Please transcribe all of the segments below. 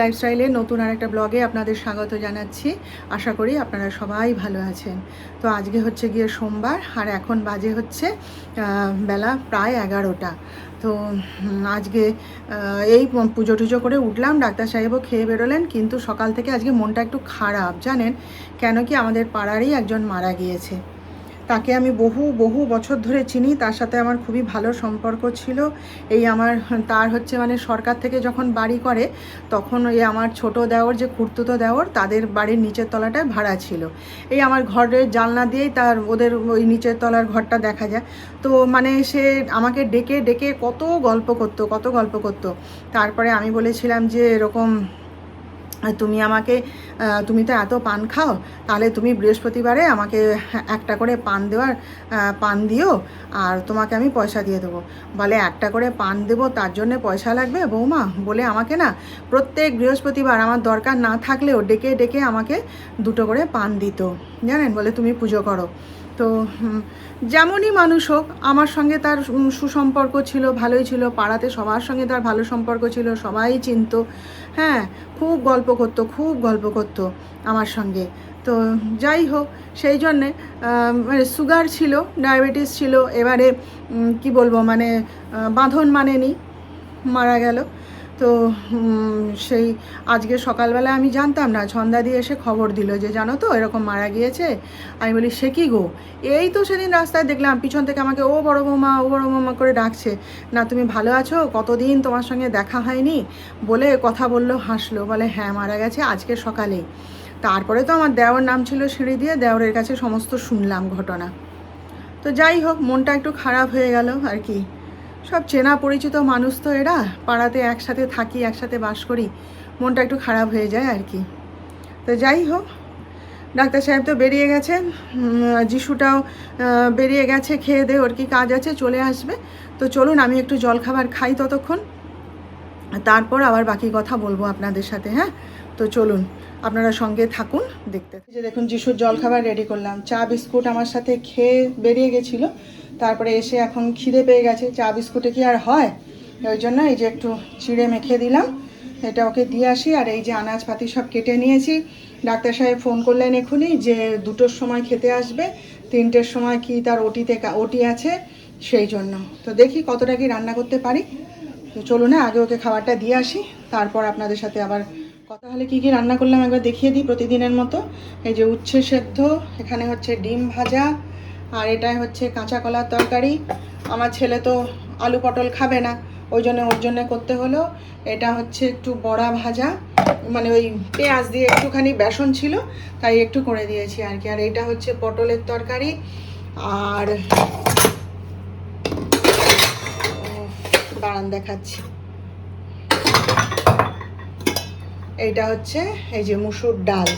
লাইফস্টাইলে নতুন আরেকটা ব্লগে আপনাদের স্বাগত জানাচ্ছি। আশা করি আপনারা সবাই ভালো আছেন। তো আজকে হচ্ছে গিয়ে সোমবার, আর এখন বাজে হচ্ছে বেলা প্রায় 11টা। তো আজকে এই পুজো টুজো করে উঠলাম, ডাক্তার সাহেবও খেয়ে বেরোলেন, কিন্তু সকাল থেকে আজকে মনটা একটু খারাপ জানেন। কেন কি, আমাদের পাড়ারই একজন মারা গিয়েছে। তাকে আমি বহু বহু বছর ধরে চিনি, তার সাথে আমার খুবই ভালো সম্পর্ক ছিল। তার হচ্ছে মানে সরকার থেকে যখন বাড়ি করে, তখন ওই আমার ছোট দেওর, যে খুড়তুতো দেওর, তাদের বাড়ির নিচের তলাটায় ভাড়া ছিল। এই আমার ঘরের জানলা দিয়েই ওদের ওই নিচের তলার ঘরটা দেখা যায়। তো মানে সে আমাকে ডেকে ডেকে কত গল্প করতো। তারপরে আমি বলেছিলাম যে এরকম, তুমি তো এত পান খাও, তাহলে তুমি বৃহস্পতিবারে আমাকে একটা করে পান দিও, আর তোমাকে আমি পয়সা দিয়ে দেবো। বলে একটা করে পান দেবো, তার জন্যে পয়সা লাগবে বৌমা? বলে আমাকে না প্রত্যেক বৃহস্পতিবার আমার দরকার না থাকলেও ডেকে ডেকে আমাকে 2টো করে পান দিত, জানেন। বলে তুমি পুজো করো। তো যেমনই মানুষ হোক, আমার সঙ্গে তার সুসম্পর্ক ছিল, ভালোই ছিল। পাড়াতে সবার সঙ্গে তার ভালো সম্পর্ক ছিল, সবাই চিনতো। হ্যাঁ, খুব গল্প করতো আমার সঙ্গে। তো যাই হোক, সেই জন্যে মানে সুগার ছিল, ডায়াবেটিস ছিল। এবারে কি বলবো, মানে বাঁধন মানেনি, মারা গেল। তো সেই আজকে সকালবেলা আমি জানতাম না, ছন্দা দিয়ে এসে খবর দিল যে জানো তো এরকম মারা গিয়েছে। আমি বলি সে কি গো? এই তো সেদিন রাস্তায় দেখলাম পিছন থেকে আমাকে ও বড় বৌমা করে ডাকছে। না তুমি ভালো আছো, কতদিন তোমার সঙ্গে দেখা হয়নি, বলে কথা বললো, হাসলো। বলে হ্যাঁ মারা গেছে আজকে সকালেই। তারপরে তো আমার দেওর নাম ছিল সিঁড়ি দিয়ে, দেওরের কাছে সমস্ত শুনলাম ঘটনা। তো যাই হোক, মনটা একটু খারাপ হয়ে গেল আর কি। সব চেনা পরিচিত মানুষ তো এরা, পাড়াতে একসাথে থাকি, একসাথে বাস করি, মনটা একটু খারাপ হয়ে যায় আর কি। তো যাই হোক, ডাক্তার সাহেব তো বেরিয়ে গেছেন, যিশুটাও বেরিয়ে গেছে, খেয়ে দে ওর কি কাজ আছে, চলে আসবে। তো চলুন আমি একটু জলখাবার খাই ততক্ষণ, তারপর আবার বাকি কথা বলবো আপনাদের সাথে। হ্যাঁ, তো চলুন আপনারা সঙ্গে থাকুন দেখতে। যে দেখুন, যিশুর জলখাবার রেডি করলাম। চা বিস্কুট আমার সাথে খেয়ে বেরিয়ে গেছিলো, তারপরে এসে এখন খিদে পেয়ে গেছে। চা বিস্কুটে কি আর হয়, ওই জন্য এই যে একটু চিড়ে মেখে দিলাম, এটা ওকে দিয়ে আসি। আর এই যে আনাজপাতি সব কেটে নিয়েছি। ডাক্তার সাহেব ফোন করলেন এখনই যে 2টোর সময় খেতে আসবে, 3টের সময় কি তার ওটি আছে, সেই জন্য। তো দেখি কতটা কি রান্না করতে পারি। তো চলুন না, আগে ওকে খাবারটা দিয়ে আসি, তারপর আপনাদের সাথে আবার কথা। হলে কী কী রান্না করলাম একবার দেখিয়ে দিই প্রতিদিনের মতো। এই যে উচ্ছে সেদ্ধ, এখানে হচ্ছে ডিম ভাজা, আর এটাই হচ্ছে কাঁচা কলার তরকারি। আমার ছেলে তো আলু পটল খাবে না, ওই জন্য ওর জন্য করতে হলো। এটা হচ্ছে একটু বড়া ভাজা, মানে ওই পেঁয়াজ দিয়ে একটুখানি বেসন ছিল, তাই একটু করে দিয়েছি আর কি। আর এটা হচ্ছে পটলের তরকারি। আর দাঁড়ান দেখাচ্ছি, এইটা হচ্ছে এই যে মুসুর ডাল।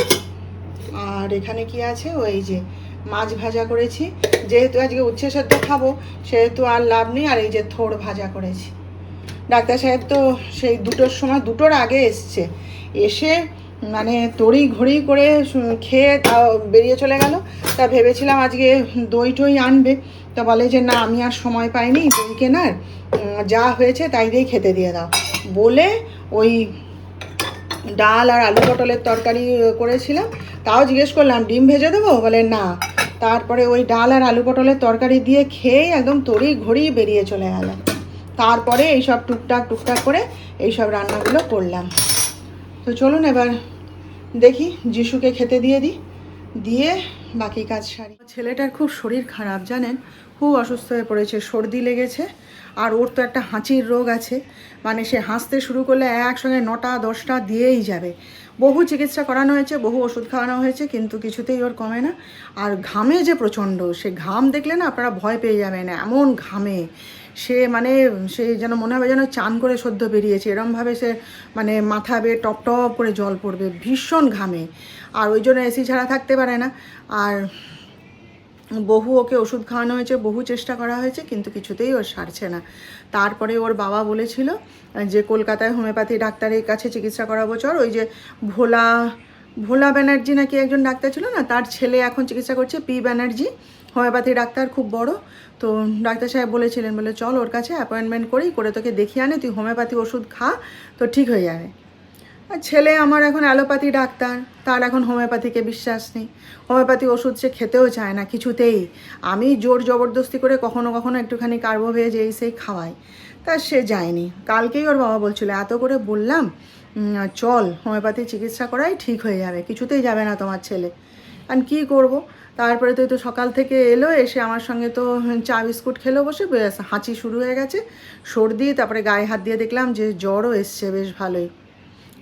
আর এখানে কি আছে, ওই যে মাছ ভাজা করেছি, যেহেতু আজকে উচ্ছে সেদ্ধ খাবো সেহেতু আর লাভ নেই। আর এই যে থোড় ভাজা করেছি। ডাক্তার সাহেব তো সেই 2টোর সময়, 2টোর আগে এসছে, এসে মানে তড়ি ঘড়ি করে খেয়ে তাও বেরিয়ে চলে গেল। তা ভেবেছিলাম আজকে দই টই আনবে, তা বলে যে না আমি আর সময় পাইনি দই কেনার, যা হয়েছে তাই দিয়েই খেতে দিয়ে দাও। বলে ওই ডাল আর আলু পটলের তরকারি করেছিলাম, তাও জিজ্ঞেস করলাম ডিম ভেজে দেবো, বলে না। তারপরে ওই ডাল আর আলু পটলের তরকারি দিয়ে খেয়েই একদম তড়ি ঘড়ি বেরিয়ে চলে গেল। তারপরে এইসব টুকটাক করে এইসব রান্নাগুলো করলাম। তো চলুন এবার দেখি যিশুকে খেতে দিয়ে বাকি কাজ সারি। ছেলেটার খুব শরীর খারাপ জানেন, খুব অসুস্থ হয়ে পড়েছে, সর্দি লেগেছে। আর ওর তো একটা হাঁচির রোগ আছে, মানে সে হাসতে শুরু করলে একসঙ্গে 9টা 10টা দিয়েই যাবে। বহু চিকিৎসা করানো হয়েছে, বহু ওষুধ খাওয়ানো হয়েছে, কিন্তু কিছুতেই ওর কমে না। আর ঘামে যে প্রচণ্ড, সে ঘাম দেখলে না আপনারা ভয় পেয়ে যাবেন, এমন ঘামে সে, মানে সে যেন মনে হবে যেন চান করে সদ্য বেরিয়েছে, এরমভাবে সে মানে মাথা বেয়ে টপ টপ করে জল পড়বে, ভীষণ ঘামে। আর ওই জন্য এসি ছাড়া থাকতে পারে না। আর বহু ওকে ওষুধ খাওয়ানো হয়েছে, বহু চেষ্টা করা হয়েছে, কিন্তু কিছুতেই ওর সারছে না। তারপরে ওর বাবা বলেছিল যে কলকাতায় হোমিওপ্যাথি ডাক্তারের কাছে চিকিৎসা করাবো চল। ওই যে ভোলা ব্যানার্জি নাকি একজন ডাক্তার ছিল না, তার ছেলে এখন চিকিৎসা করছে, পি ব্যানার্জি, হোমিওপ্যাথি ডাক্তার, খুব বড়। তো ডাক্তার সাহেব বলেছিলেন, বলে চল ওর কাছে অ্যাপয়েন্টমেন্ট করে তোকে দেখিয়ে আনে, তুই হোমিওপ্যাথি ওষুধ খা, তো ঠিক হয়ে যাবে। আর ছেলে আমার এখন অ্যালোপ্যাথি ডাক্তার, তার এখন হোমিওপ্যাথিকে বিশ্বাস নেই, হোমিওপ্যাথি ওষুধ সে খেতেও চায় না কিছুতেই। আমি জোর জবরদস্তি করে কখনো কখনো একটুখানি কার্বোভেজ এই সেই খাওয়াই, তা সে যায়নি। কালকেই ওর বাবা বলছিল, এত করে বললাম চল হোমিওপ্যাথি চিকিৎসা করাই ঠিক হয়ে যাবে, কিছুতেই যাবে না তোমার ছেলে। আর কী করব। তারপরে তো সকাল থেকে এলো, এসে আমার সঙ্গে তো চা বিস্কুট খেলো বসে, বেশ হাঁচি শুরু হয়ে গেছে, সর্দি, তারপরে গায়ে হাত দিয়ে দেখলাম যে জ্বরও এসছে বেশ ভালোই।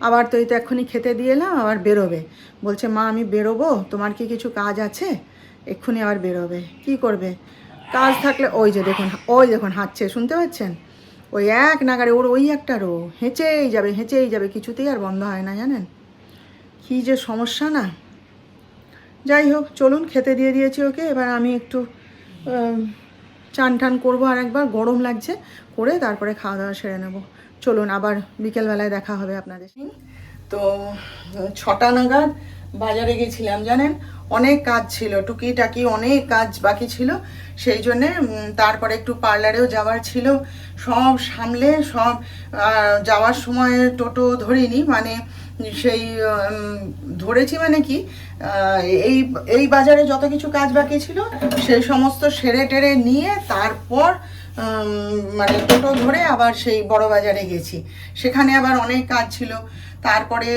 আবার তো এই তো এক্ষুনি খেতে দিয়ে এলাম, আবার বেরোবে। বলছে মা আমি বেরোবো, তোমার কি কিছু কাজ আছে? এক্ষুনি আবার বেরোবে, কি করবে? কাজ থাকলে ওই দেখুন হাঁটছে, শুনতে পাচ্ছেন? ওই এক নাগারে ওর ওই একটা রো, হেঁচেই যাবে, কিছুতেই আর বন্ধ হয় না, জানেন কী যে সমস্যা না। যাই হোক, চলুন, খেতে দিয়ে দিয়েছি ওকে, এবার আমি একটু চান টান করবো, আর একবার গরম লাগছে, করে তারপরে খাওয়া দাওয়া সেরে নেবো। চলুন, আবার বিকেলবেলায় দেখা হবে আপনাদের। তো 6টা নাগাদ বাজারে গেছিলাম, জানেন অনেক কাজ ছিল, টুকিটাকি অনেক কাজ বাকি ছিল, সেই জন্যে তারপরে একটু পার্লারেও যাওয়ার ছিল, সব সামলে সব যাওয়ার সময় টোটো ধরিনি, মানে সেই ধরেছি মানে কি, এই এই বাজারে যত কিছু কাজ বাকি ছিল সেই সমস্ত সেরে টেরে নিয়ে তারপর মানে টোটো ধরে আবার সেই বড় বাজারে গেছি, সেখানে আবার অনেক কাজ ছিল। তারপরে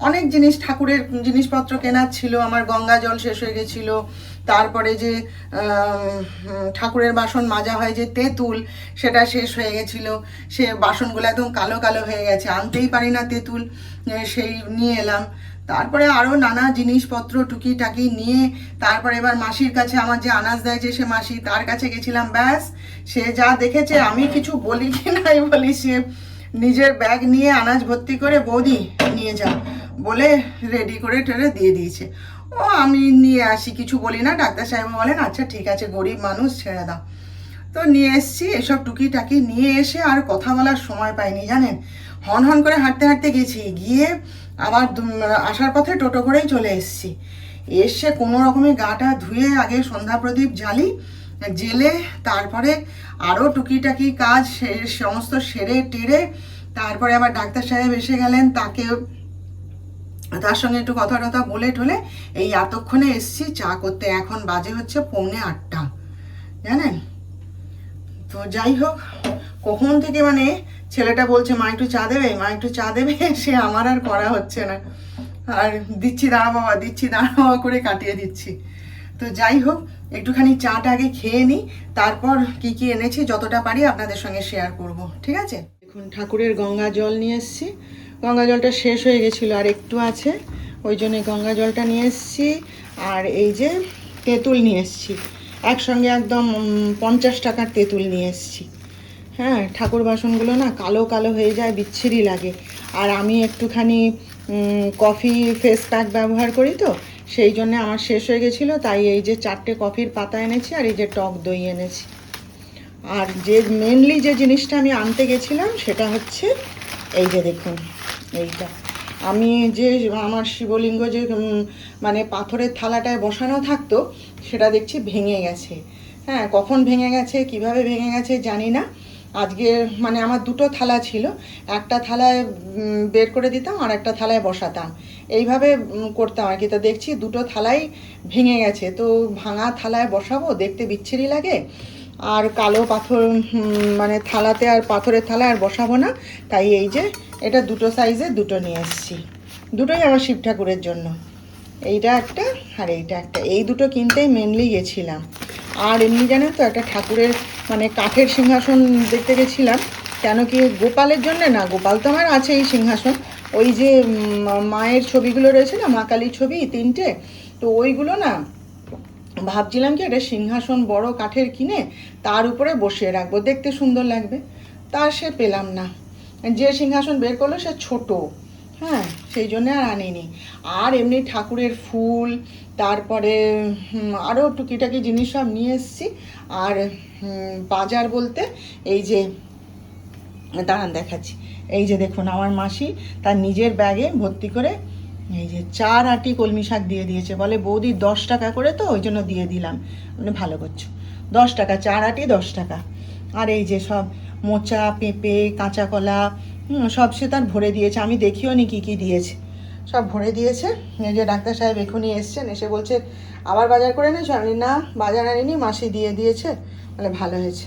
অনেক জিনিস, ঠাকুরের জিনিসপত্র কেনার ছিল, আমার গঙ্গা জল শেষ হয়ে গেছিল, তারপরে যে ঠাকুরের বাসন মাজা হয় যে তেঁতুল, সেটা শেষ হয়ে গেছিল, সে বাসনগুলো একদম কালো কালো হয়ে গেছে, আনতেই পারি না তেঁতুল, সেই নিয়ে এলাম। তারপরে আরও নানা জিনিসপত্র টুকিটাকি নিয়ে তারপরে এবার মাসির কাছে, আমার যে আনাজ দেয় যে সে মাসি, তার কাছে গেছিলাম। ব্যাস, সে যা দেখেছে, আমি কিছু বলি কি নাই বলি, সে নিজের ব্যাগ নিয়ে আনাজ ভর্তি করে বৌদি নিয়ে যাও বলে রেডি করে টেরে দিয়ে দিয়েছে। ও আমি নিয়ে আসি, কিছু বলি না, ডাক্তার সাহেব বলেন আচ্ছা ঠিক আছে, গরিব মানুষ, ছেড়ে দাও। তো নিয়ে এসছি, এসব টুকিটাকি নিয়ে এসে আর কথা বলার সময় পাইনি, জানেন হন হন করে হাঁটতে হাঁটতে গেছি, গিয়ে আবার আসার পথে টোটো করেই চলে এসছি। এসে কোনো রকমে গাটা ধুয়ে আগে সন্ধ্যা প্রদীপ জেলে তারপরে আরও টুকিটাকি কাজ সমস্ত সেরে টেরে তারপরে আবার ডাক্তার সাহেব এসে গেলেন, তার সঙ্গে একটু কথা টথা বলে টলে এই এতক্ষণে এসছি চা করতে, এখন বাজে হচ্ছে 7:45, জানেন। তো যাই হোক, কখন থেকে মানে ছেলেটা বলছে মা একটু চা দেবে, মা একটু চা দেবে, সে আমার আর করা হচ্ছে না, আর দিচ্ছি দাঁড়া বাবা করে কাটিয়ে দিচ্ছি। তো যাই হোক, একটুখানি চাটা আগে খেয়ে নিই, তারপর কি কি এনেছি যতটা পারি আপনাদের সঙ্গে শেয়ার করব, ঠিক আছে? দেখুন, ঠাকুরের গঙ্গা জল নিয়ে এসেছি, গঙ্গা জলটা শেষ হয়ে গেছিলো, আর একটু আছে, ওই জন্যে গঙ্গা জলটা নিয়ে এসেছি। আর এই যে তেঁতুল নিয়ে এসেছি, একসঙ্গে একদম 50 টাকার তেঁতুল নিয়ে এসেছি। হ্যাঁ, ঠাকুর বাসনগুলো না কালো কালো হয়ে যায়, বিচ্ছিরি লাগে। আর আমি একটুখানি কফি ফেস প্যাক ব্যবহার করি, তো সেই জন্যে আমার শেষ হয়ে গেছিলো, তাই এই যে 4টে কফির পাতা এনেছি, আর এই যে টক দই এনেছি। আর যে মেনলি যে জিনিসটা আমি আনতে গেছিলাম সেটা হচ্ছে এই যে দেখুন, এইটা আমি যে আমার শিবলিঙ্গ যে মানে পাথরের থালাটায় বসানো থাকতো, সেটা দেখছি ভেঙে গেছে। হ্যাঁ, কখন ভেঙে গেছে, কিভাবে ভেঙে গেছে জানি না। আজকে মানে আমার 2টো থালা ছিল, একটা থালায় বের করে দিতাম আর একটা থালায় বসাতাম, এইভাবে করতাম আর কি। তো দেখছি 2টো থালাই ভেঙে গেছে, তো ভাঙা থালায় বসাবো, দেখতে বিচ্ছিরি লাগে, আর কালো পাথর মানে থালাতে আর পাথরের থালায় আর বসাবো না, তাই এই যে এটা 2টো সাইজে 2টো নিয়ে এসেছি, দুটোই আমার শিব ঠাকুরের জন্য, এইটা একটা আর এইটা একটা, এই 2টো কিনতেই মেনলি গেছিলাম। আর এমনি জানেন তো, একটা ঠাকুরের মানে কাঠের সিংহাসন দেখতে গেছিলাম, কেন কি গোপালের জন্য না, গোপাল তো আমার আছে এই সিংহাসন, ওই যে মায়ের ছবিগুলো রয়েছে না, মা কালীর ছবি 3টে, তো ওইগুলো না ভাবছিলাম কি একটা সিংহাসন বড় কাঠের কিনে তার উপরে বসিয়ে রাখবো, দেখতে সুন্দর লাগবে, তা সে পেলাম না, যে সিংহাসন বের করলো সে ছোট, হ্যাঁ, সেই জন্য আর আনিনি। আর এমনি ঠাকুরের ফুল, তারপরে আরও টুকিটাকি জিনিস সব নিয়ে এসেছি। আর বাজার বলতে এই যে দাঁড়ান দেখাচ্ছি, এই যে দেখুন আমার মাসি তার নিজের ব্যাগে ভর্তি করে এই যে 4 আঁটি কলমি শাক দিয়ে দিয়েছে, বলে বৌদি 10 টাকা করে, তো ওই জন্য দিয়ে দিলাম, মানে ভালো করছো, 10 টাকা 4 আঁটি 10 টাকা। আর এই যে সব মোচা, পেঁপে, কাঁচা কলা, সব সে তার ভরে দিয়েছে, আমি দেখিও নি কী কী দিয়েছে, সব ভরে দিয়েছে। এই যে ডাক্তার সাহেব এখনই এসছেন, এসে বলছে আবার বাজার করে এনেছো? আমি না, বাজার আনিনি, মাসি দিয়ে দিয়েছে। মানে ভালো হয়েছে,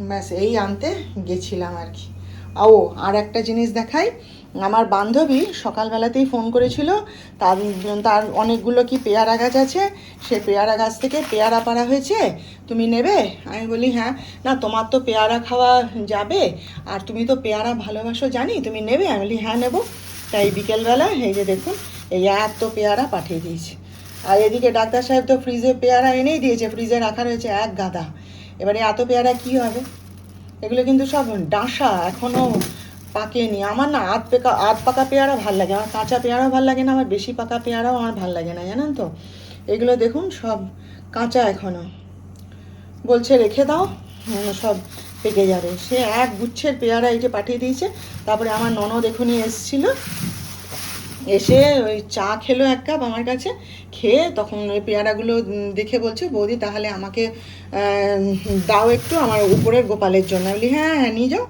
ব্যাস এই আনতে গেছিলাম আর কি। ও আর একটা জিনিস দেখাই, আমার বান্ধবী সকালবেলাতেই ফোন করেছিল, তার তার অনেকগুলো কি পেয়ারা গাছ আছে, সে পেয়ারা গাছ থেকে পেয়ারা পাড়া হয়েছে, তুমি নেবে? আমি বলি হ্যাঁ। না তোমার তো পেয়ারা খাওয়া যাবে, আর তুমি তো পেয়ারা ভালোবাসো জানি, তুমি নেবে? আমি বলি হ্যাঁ নেবো। তাই বিকেলবেলা এই যে দেখুন এই এত পেয়ারা পাঠিয়ে দিয়েছে। আর এদিকে ডাক্তার সাহেব তো ফ্রিজে পেয়ারা এনেই দিয়েছে, ফ্রিজে রাখা রয়েছে এক গাদা। এবারে এত পেয়ারা কী হবে? এগুলো কিন্তু সব ডাঁসা, এখনও পাকেনি। আমার না আধ পাকা পেয়ারা ভাল লাগে, আমার কাঁচা পেয়ারাও ভাল লাগে না, আমার বেশি পাকা পেয়ারাও আমার ভাল লাগে না, জানেন তো। এগুলো দেখুন সব কাঁচা এখনও, বলছে রেখে দাও, সব পেকে যাবে। সে এক গুচ্ছের পেয়ারা এই যে পাঠিয়ে দিয়েছে। তারপরে আমার ননদ এখনই এসেছিলো, এসে ওই চা খেলো এক কাপ আমার কাছে, খেয়ে তখন ওই পেয়ারাগুলো দেখে বলছে বৌদি তাহলে আমাকে দাও একটু আমার উপরের গোপালের জন্য। বলি হ্যাঁ হ্যাঁ নিয়ে যাও,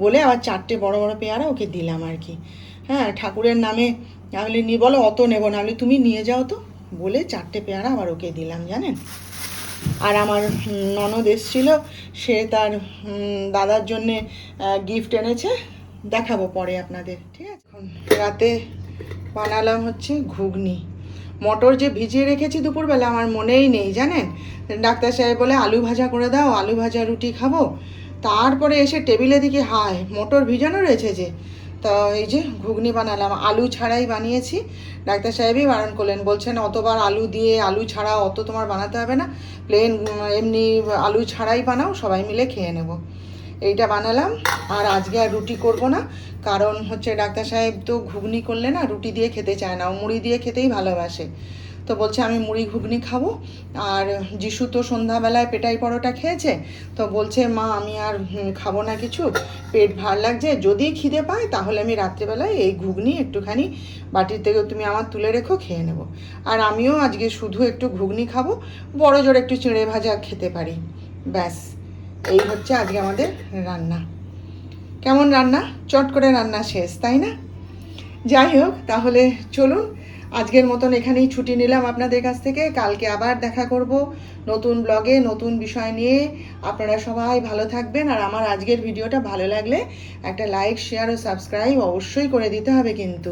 বলে আবার 4টে বড় বড় পেয়ারা ওকে দিলাম আর কি। হ্যাঁ ঠাকুরের নামে। আমি বলি নি, বলো অত নেবো না, বলি তুমি নিয়ে যাও তো, বলে 4টে পেয়ারা আবার ওকে দিলাম জানেন। আর আমার ননদ এসেছিল, সে তার দাদার জন্যে গিফট এনেছে, দেখাবো পরে আপনাদের, ঠিক আছে। এখন রাতে বানালাম হচ্ছে ঘুগনি, মটর যে ভিজিয়ে রেখেছি দুপুরবেলা আমার মনেই নেই জানেন। ডাক্তার সাহেব বলে আলু ভাজা করে দাও, আলু ভাজা রুটি খাবো। তারপরে এসে টেবিলে দিকে হায় মটর ভিজানো রয়েছে যে, তো এই যে ঘুগনি বানালাম, আলু ছাড়াই বানিয়েছি। ডাক্তার সাহেবই বারণ করলেন, বলছেন অতবার আলু দিয়ে আলু ছাড়া অত তোমার বানাতে হবে না, প্লেন এমনি আলু ছাড়াই বানাও, সবাই মিলে খেয়ে নেব। এইটা বানালাম। আর আজকে আর রুটি করব না, কারণ হচ্ছে ডাক্তার সাহেব তো ঘুগনি করলে না রুটি দিয়ে খেতে চায় না, ও মুড়ি দিয়ে খেতেই ভালোবাসে। তো বলছে আমি মুড়ি ঘুগনি খাবো। আর যিশু তো সন্ধ্যাবেলায় পেটাই পরোটা খেয়েছে, তো বলছে মা আমি আর খাবো না কিছু, পেট ভার লাগছে, যদি খিদে পায় তাহলে আমি রাত্রেবেলায় এই ঘুগনি একটুখানি বাটির থেকে তুমি আমার তুলে রেখো, খেয়ে নেব। আর আমিও আজকে শুধু একটু ঘুগনি খাবো, বড় জোর একটু চিঁড়ে ভাজা খেতে পারি, ব্যাস। এই হচ্ছে আজকে আমাদের রান্না। কেমন রান্না, চট করে রান্না শেষ, তাই না? যাই হোক, তাহলে চলুন আজকের মতন এখানেই ছুটি নিলাম আপনাদের কাছ থেকে। কালকে আবার দেখা করব নতুন ব্লগে, নতুন বিষয় নিয়ে। আপনারা সবাই ভালো থাকবেন। আর আমার আজকের ভিডিওটা ভালো লাগলে একটা লাইক, শেয়ার ও সাবস্ক্রাইব অবশ্যই করে দিতে হবে কিন্তু।